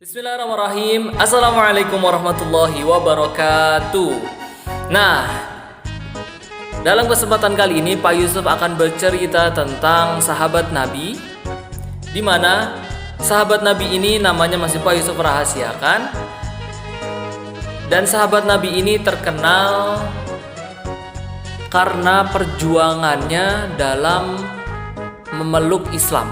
Bismillahirrahmanirrahim. Assalamualaikum warahmatullahi wabarakatuh. Nah, dalam kesempatan kali ini Pak Yusuf akan bercerita tentang sahabat Nabi, di mana sahabat Nabi ini namanya masih Pak Yusuf rahasiakan. Dan sahabat Nabi ini terkenal karena perjuangannya dalam memeluk Islam.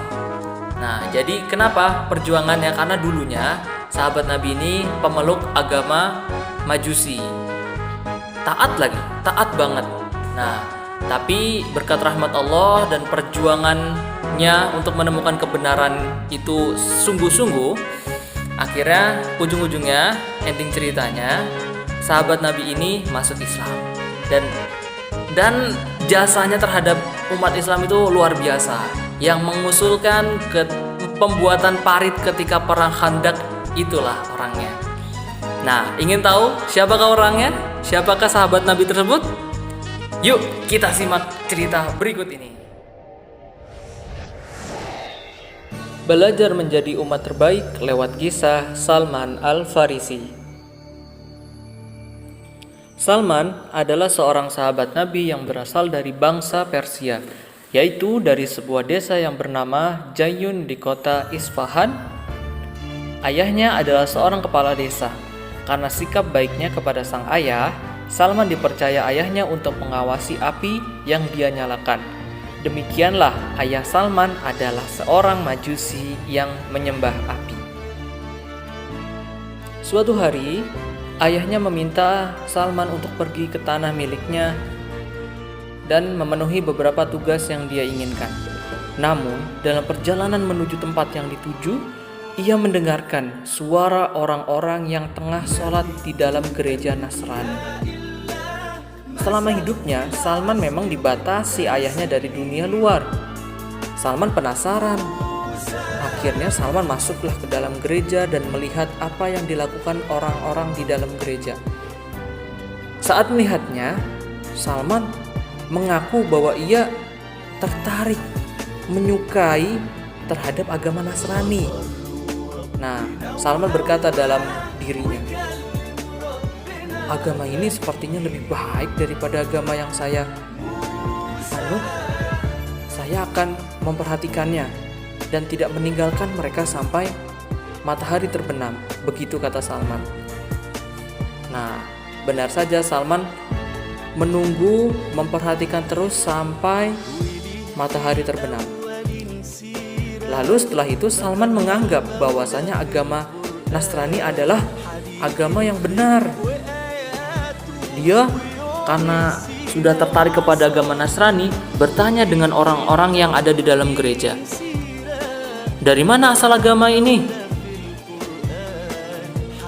Nah, jadi kenapa perjuangannya? Karena dulunya sahabat Nabi ini pemeluk agama Majusi. Taat banget. Nah, tapi berkat rahmat Allah dan perjuangannya untuk menemukan kebenaran itu sungguh-sungguh, akhirnya ujung-ujungnya ending ceritanya sahabat Nabi ini masuk Islam. Dan jasanya terhadap umat Islam itu luar biasa. Yang mengusulkan ke pembuatan parit ketika perang Khandaq, itulah orangnya. Nah, ingin tahu siapakah orangnya? Siapakah sahabat Nabi tersebut? Yuk kita simak cerita berikut ini. Belajar menjadi umat terbaik lewat kisah Salman Al-Farisi. Salman adalah seorang sahabat Nabi yang berasal dari bangsa Persia, yaitu dari sebuah desa yang bernama Jayun di kota Isfahan. Ayahnya adalah seorang kepala desa. Karena sikap baiknya kepada sang ayah, Salman dipercaya ayahnya untuk mengawasi api yang dia nyalakan. Demikianlah ayah Salman adalah seorang Majusi yang menyembah api. Suatu hari, ayahnya meminta Salman untuk pergi ke tanah miliknya dan memenuhi beberapa tugas yang dia inginkan. Namun, dalam perjalanan menuju tempat yang dituju, ia mendengarkan suara orang-orang yang tengah sholat di dalam gereja Nasrani. Selama hidupnya, Salman memang dibatasi ayahnya dari dunia luar. Salman penasaran. Akhirnya Salman masuklah ke dalam gereja dan melihat apa yang dilakukan orang-orang di dalam gereja. Saat melihatnya, Salman mengaku bahwa ia tertarik, menyukai terhadap agama Nasrani. Nah, Salman berkata dalam dirinya, agama ini sepertinya lebih baik daripada agama yang saya anut. Saya akan memperhatikannya dan tidak meninggalkan mereka sampai matahari terbenam. Begitu kata Salman. Nah, benar saja Salman menunggu, memperhatikan terus sampai matahari terbenam. Lalu setelah itu Salman menganggap bahwasanya agama Nasrani adalah agama yang benar. Dia karena sudah tertarik kepada agama Nasrani, bertanya dengan orang-orang yang ada di dalam gereja, dari mana asal agama ini?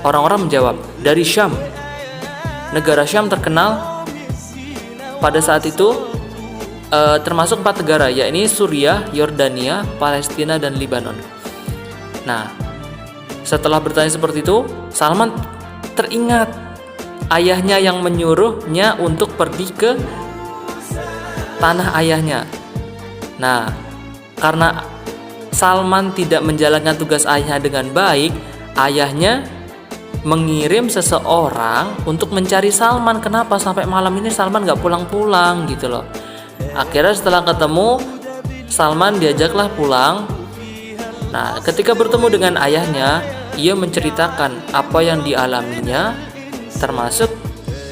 Orang-orang menjawab, dari Syam. Negara Syam terkenal pada saat itu termasuk 4 negara, yakni Suriah, Yordania, Palestina, dan Lebanon. Nah, setelah bertanya seperti itu, Salman teringat ayahnya yang menyuruhnya untuk pergi ke tanah ayahnya. Nah, karena Salman tidak menjalankan tugas ayahnya dengan baik, ayahnya mengirim seseorang untuk mencari Salman. Kenapa sampai malam ini Salman gak pulang-pulang gitu loh. Akhirnya setelah ketemu, Salman diajaklah pulang. Nah, ketika bertemu dengan ayahnya, ia menceritakan apa yang dialaminya, termasuk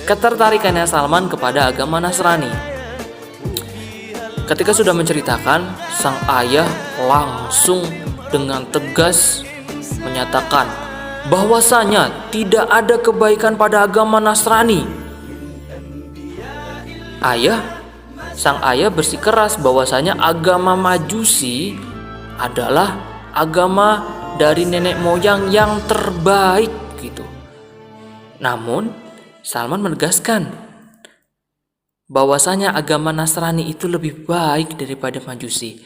ketertarikannya Salman kepada agama Nasrani. Ketika sudah menceritakan, sang ayah langsung dengan tegas menyatakan bahwasanya tidak ada kebaikan pada agama Nasrani. Sang ayah bersikeras bahwasanya agama Majusi adalah agama dari nenek moyang yang terbaik gitu. Namun Salman menegaskan bahwasanya agama Nasrani itu lebih baik daripada Majusi.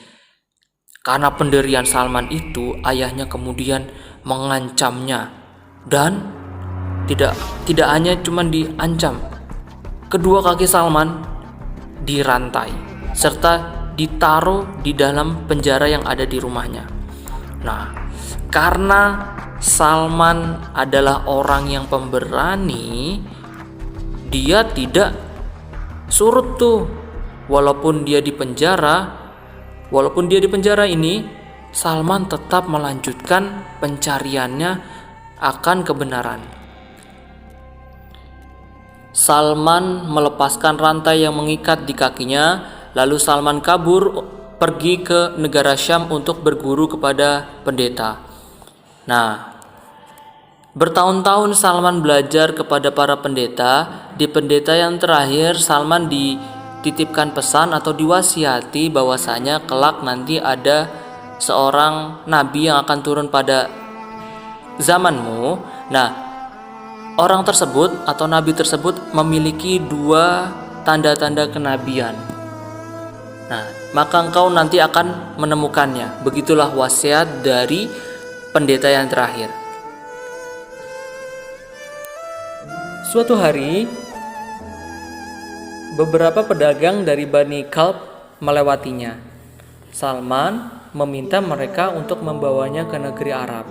Karena pendirian Salman itu, ayahnya kemudian mengancamnya, dan tidak hanya cuma diancam, kedua kaki Salman dirantai serta ditaruh di dalam penjara yang ada di rumahnya. Nah, karena Salman adalah orang yang pemberani, dia tidak surut tuh. Walaupun dia di penjara ini, Salman tetap melanjutkan pencariannya akan kebenaran. Salman melepaskan rantai yang mengikat di kakinya, lalu Salman kabur pergi ke negara Syam untuk berguru kepada pendeta. Nah, bertahun-tahun Salman belajar kepada para pendeta. Di pendeta yang terakhir, Salman dititipkan pesan atau diwasiati bahwasanya kelak nanti ada seorang nabi yang akan turun pada zamanmu. Nah, orang tersebut atau nabi tersebut memiliki 2 tanda-tanda kenabian. Nah, maka engkau nanti akan menemukannya. Begitulah wasiat dari pendeta yang terakhir. Suatu hari, beberapa pedagang dari Bani Kalb melewatinya. Salman meminta mereka untuk membawanya ke negeri Arab.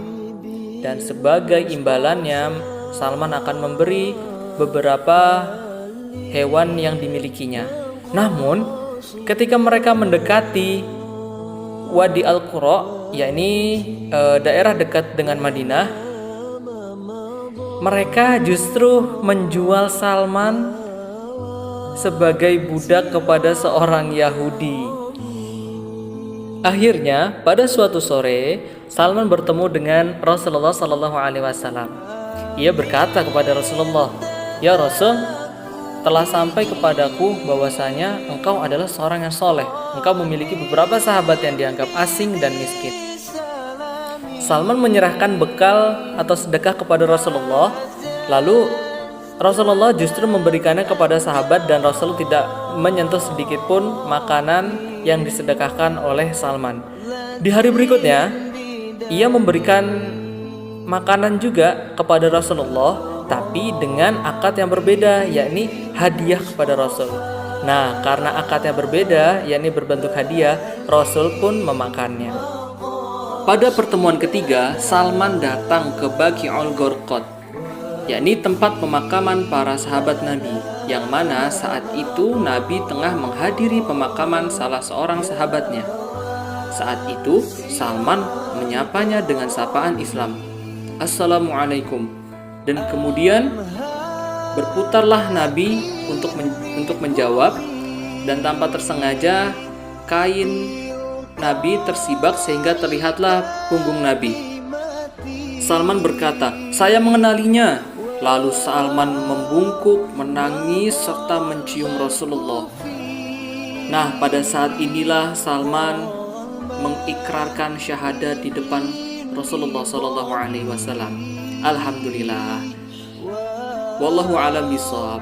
Dan sebagai imbalannya, Salman akan memberi beberapa hewan yang dimilikinya. Namun, ketika mereka mendekati Wadi Al-Qura, yakni daerah dekat dengan Madinah, mereka justru menjual Salman sebagai budak kepada seorang Yahudi. Akhirnya, pada suatu sore, Salman bertemu dengan Rasulullah SAW. Ia berkata kepada Rasulullah, "Ya Rasul, telah sampai kepadaku bahwasanya engkau adalah seorang yang soleh. Engkau memiliki beberapa sahabat yang dianggap asing dan miskin." Salman menyerahkan bekal atau sedekah kepada Rasulullah. Lalu Rasulullah justru memberikannya kepada sahabat dan Rasul tidak menyentuh sedikit pun makanan yang disedekahkan oleh Salman. Di hari berikutnya, ia memberikan makanan juga kepada Rasulullah, tapi dengan akad yang berbeda, yakni hadiah kepada Rasul. Nah, karena akadnya berbeda, yakni berbentuk hadiah, Rasul pun memakannya. Pada pertemuan ketiga, Salman datang ke Baqi'ul Gharqad, yakni tempat pemakaman para sahabat Nabi, yang mana saat itu Nabi tengah menghadiri pemakaman salah seorang sahabatnya. Saat itu Salman menyapanya dengan sapaan Islam, "Assalamualaikum." Dan kemudian berputarlah Nabi untuk menjawab, dan tanpa tersengaja kain Nabi tersibak sehingga terlihatlah punggung Nabi. Salman berkata, "Saya mengenalinya." Lalu Salman membungkuk, menangis serta mencium Rasulullah. Nah, pada saat inilah Salman mengikrarkan syahadat di depan Rasulullah SAW. Alhamdulillah. Wallahu a'lam bishawab.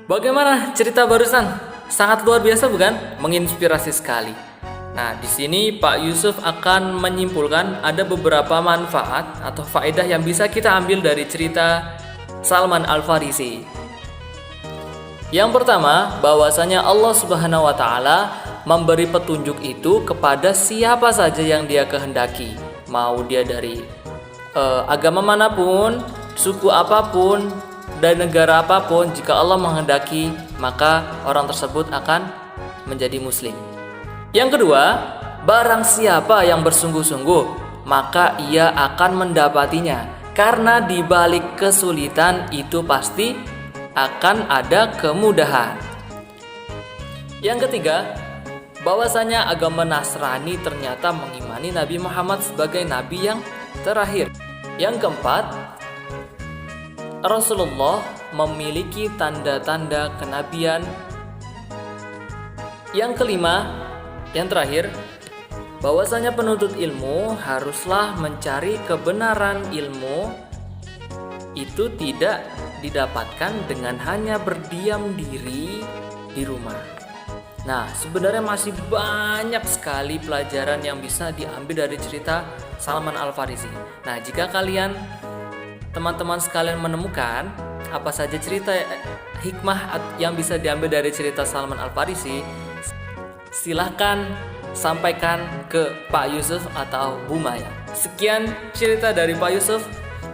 Bagaimana cerita barusan? Sangat luar biasa bukan? Menginspirasi sekali. Nah, di sini Pak Yusuf akan menyimpulkan ada beberapa manfaat atau faedah yang bisa kita ambil dari cerita Salman Al-Farisi. Yang pertama, bahwasanya Allah Subhanahu wa taala memberi petunjuk itu kepada siapa saja yang Dia kehendaki. Mau dia dari agama manapun, suku apapun, dan negara apapun, jika Allah menghendaki, maka orang tersebut akan menjadi muslim. Yang kedua, barang siapa yang bersungguh-sungguh, maka ia akan mendapatinya. Karena di balik kesulitan itu pasti akan ada kemudahan. Yang ketiga, bahwasanya agama Nasrani ternyata mengimani Nabi Muhammad sebagai nabi yang terakhir. Yang keempat, Rasulullah memiliki tanda-tanda kenabian. Yang kelima, yang terakhir, bahwasanya penuntut ilmu haruslah mencari kebenaran ilmu itu tidak didapatkan dengan hanya berdiam diri di rumah. Nah, sebenarnya masih banyak sekali pelajaran yang bisa diambil dari cerita Salman Al-Farisi. Nah, jika teman-teman sekalian menemukan apa saja cerita hikmah yang bisa diambil dari cerita Salman Al Farisi, silahkan sampaikan ke Pak Yusuf atau Bu Maya. Sekian cerita dari Pak Yusuf,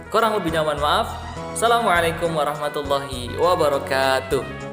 kurang lebihnya mohon maaf. Assalamualaikum warahmatullahi wabarakatuh.